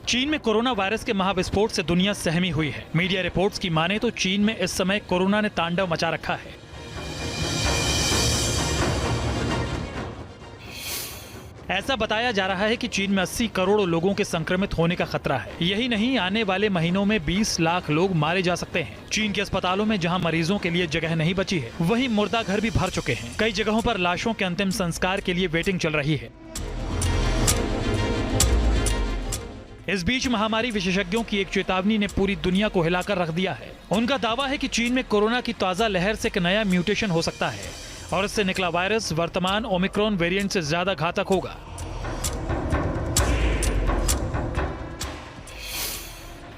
चीन में corona virus के महाविस्फोट से दुनिया सहमी हुई है। मीडिया रिपोर्ट्स की माने तो चीन में इस समय कोरोना ने तांडव मचा रखा है। ऐसा बताया जा रहा है कि चीन में 80 करोड़ लोगों के संक्रमित होने का खतरा है। यही नहीं, आने वाले महीनों में 20 लाख लोग मारे जा सकते हैं। चीन के अस्पतालों में जहां मरीजों के लिए जगह नहीं बची है, वहीं मुर्दा घर भी भर चुके हैं। कई जगहों पर लाशों के अंतिम संस्कार के लिए वेटिंग चल रही है। इस बीच महामारी विशेषज्ञों की एक चेतावनी ने पूरी दुनिया को हिलाकर रख दिया है। उनका दावा है कि चीन में कोरोना की ताजा लहर से एक नया म्यूटेशन हो सकता है और इससे निकला वायरस वर्तमान ओमिक्रॉन वेरिएंट से ज्यादा घातक होगा।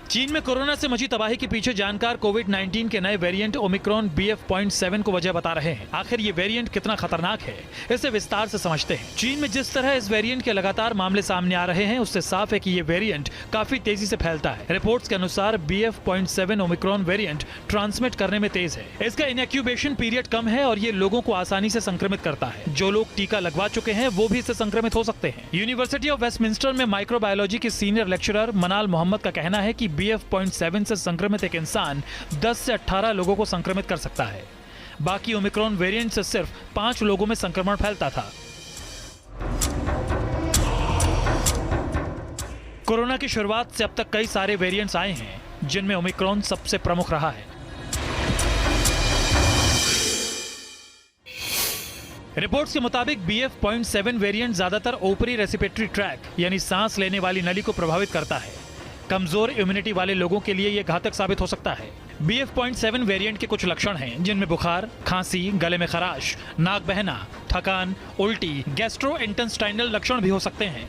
चीन में कोरोना से मची तबाही के पीछे जानकार कोविड-19 के नए वेरिएंट ओमिक्रॉन BF.7 को वजह बता रहे हैं। आखिर ये वेरिएंट कितना खतरनाक है, इसे विस्तार से समझते हैं। चीन में जिस तरह इस वेरिएंट के लगातार मामले सामने आ रहे हैं, उससे साफ है कि ये वेरिएंट काफी तेजी से फैलता है। रिपोर्ट्स के अनुसार BF.7 ओमिक्रॉन वेरिएंट ट्रांसमिट करने में तेज है। इसका इनक्यूबेशन पीरियड कम है और ये लोगों को आसानी से संक्रमित करता है। जो लोग टीका लगवा चुके हैं वो भी इससे संक्रमित हो सकते हैं। यूनिवर्सिटी ऑफ वेस्टमिंस्टर में माइक्रोबायोलॉजी के सीनियर लेक्चरर मनाल मोहम्मद का कहना है कि BF.7 से संक्रमित एक इंसान 10 से 18 लोगों को संक्रमित कर सकता है। बाकी ओमिक्रॉन वेरिएंट से सिर्फ 5 लोगों में संक्रमण फैलता था। कोरोना की शुरुआत से अब तक कई सारे वेरिएंट्स आए हैं, जिनमें ओमिक्रॉन सबसे प्रमुख रहा है। रिपोर्ट्स के मुताबिक BF.7 वेरिएंट ज्यादातर ऊपरी रेस्पिरेटरी ट्रैक यानी सांस लेने वाली नली को प्रभावित करता है। कमजोर इम्यूनिटी वाले लोगों के लिए यह घातक साबित हो सकता है। BF.7 वेरिएंट के कुछ लक्षण हैं, जिनमें बुखार, खांसी, गले में खराश, नाक बहना, थकान, उल्टी, गैस्ट्रोइंटेस्टाइनल लक्षण भी हो सकते हैं।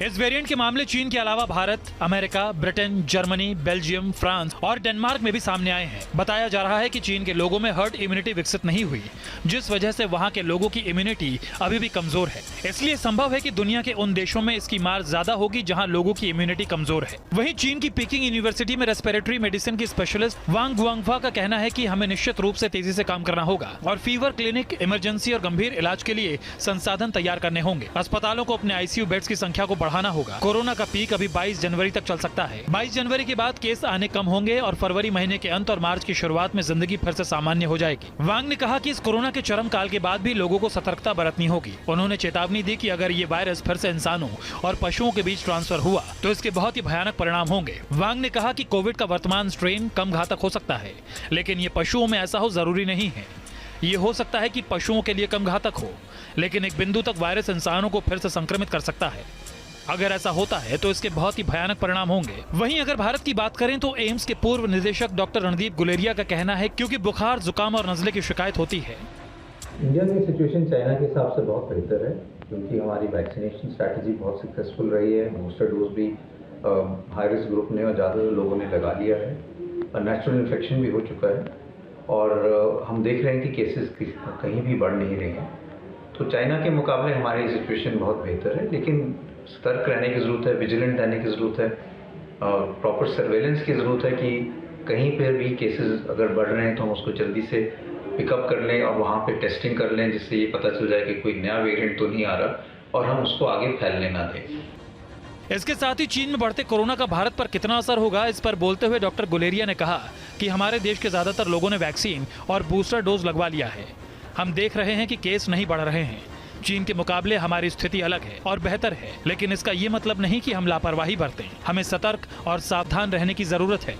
इस वेरिएंट के मामले चीन के अलावा Bharat, America, Britain, Germany, Belgium, France और डेनमार्क में भी सामने आए हैं। बताया जा रहा है कि चीन के लोगों में हर्ड इम्यूनिटी विकसित नहीं हुई, जिस वजह से वहां के लोगों की इम्यूनिटी अभी भी कमजोर है। इसलिए संभव है कि दुनिया के उन देशों में इसकी मार ज्यादा होगी जहां लोगों की इम्यूनिटी कमजोर है। वहीं चीन की पीकिंग यूनिवर्सिटी में रेस्पिरेटरी मेडिसिन की स्पेशलिस्ट वांग गुआंगफा का कहना है कि हमें निश्चित रूप से तेजी से काम करना होगा और फीवर क्लिनिक, इमरजेंसी और गंभीर इलाज के लिए संसाधन तैयार करने होंगे। अस्पतालों को अपने ICU बेड्स की संख्या को बढ़ाना होगा। कोरोना का पीक अभी 22 जनवरी तक चल सकता है। 22 जनवरी के बाद केस आने कम होंगे और फरवरी महीने के अंत और मार्च की शुरुआत में जिंदगी फिर से सामान्य हो जाएगी। वांग ने कहा कि इस कोरोना के चरम काल के बाद भी लोगों को सतर्कता बरतनी होगी। उन्होंने चेतावनी दी कि अगर ये वायरस फिर से इंसानों और पशुओं के बीच ट्रांसफर हुआ तो इसके बहुत ही भयानक परिणाम होंगे। वांग ने कहा कि कोविड का वर्तमान स्ट्रेन कम घातक हो सकता है, लेकिन ये पशुओं में ऐसा हो जरूरी नहीं है। ये हो सकता है कि पशुओं के लिए कम घातक हो, लेकिन एक बिंदु तक वायरस इंसानों को फिर से संक्रमित कर सकता है। अगर ऐसा होता है तो इसके बहुत ही भयानक परिणाम होंगे। वहीं अगर भारत की बात करें तो एम्स के पूर्व निदेशक डॉक्टर रणदीप गुलेरिया का कहना है, क्योंकि बुखार, जुकाम और नजले की शिकायत होती है। इंडिया की सिचुएशन चाइना के हिसाब से बहुत बेहतर है, क्योंकि हमारी वैक्सीनेशन स्ट्रैटेजी बहुत सक्सेसफुल रही है। बूस्टर डोज भी हाई रिस्क ग्रुप ने और ज़्यादा लोगों ने लगा लिया है। नेचुरल इन्फेक्शन भी हो चुका है और हम देख रहे हैं कि केसेस कहीं भी बढ़ नहीं रहे हैं। तो चाइना के मुकाबले हमारी सिचुएशन बहुत बेहतर है, लेकिन सतर्क रहने की ज़रूरत है, विजिलेंट रहने की ज़रूरत है, प्रॉपर सर्वेलेंस की ज़रूरत है कि कहीं पर भी केसेस अगर बढ़ रहे हैं तो हम उसको जल्दी से पिकअप कर लें और वहाँ पे टेस्टिंग कर लें, जिससे ये पता चल जाए कि कोई नया वेरिएंट तो नहीं आ रहा और हम उसको आगे फैलने ना दें। इसके साथ ही चीन में बढ़ते कोरोना का भारत पर कितना असर होगा, इस पर बोलते हुए डॉक्टर गुलेरिया ने कहा कि हमारे देश के ज्यादातर लोगों ने वैक्सीन और बूस्टर डोज लगवा लिया है। हम देख रहे हैं कि केस नहीं बढ़ रहे हैं। चीन के मुकाबले हमारी स्थिति अलग है और बेहतर है, लेकिन इसका ये मतलब नहीं कि हम लापरवाही बरतें। हमें सतर्क और सावधान रहने की जरूरत है।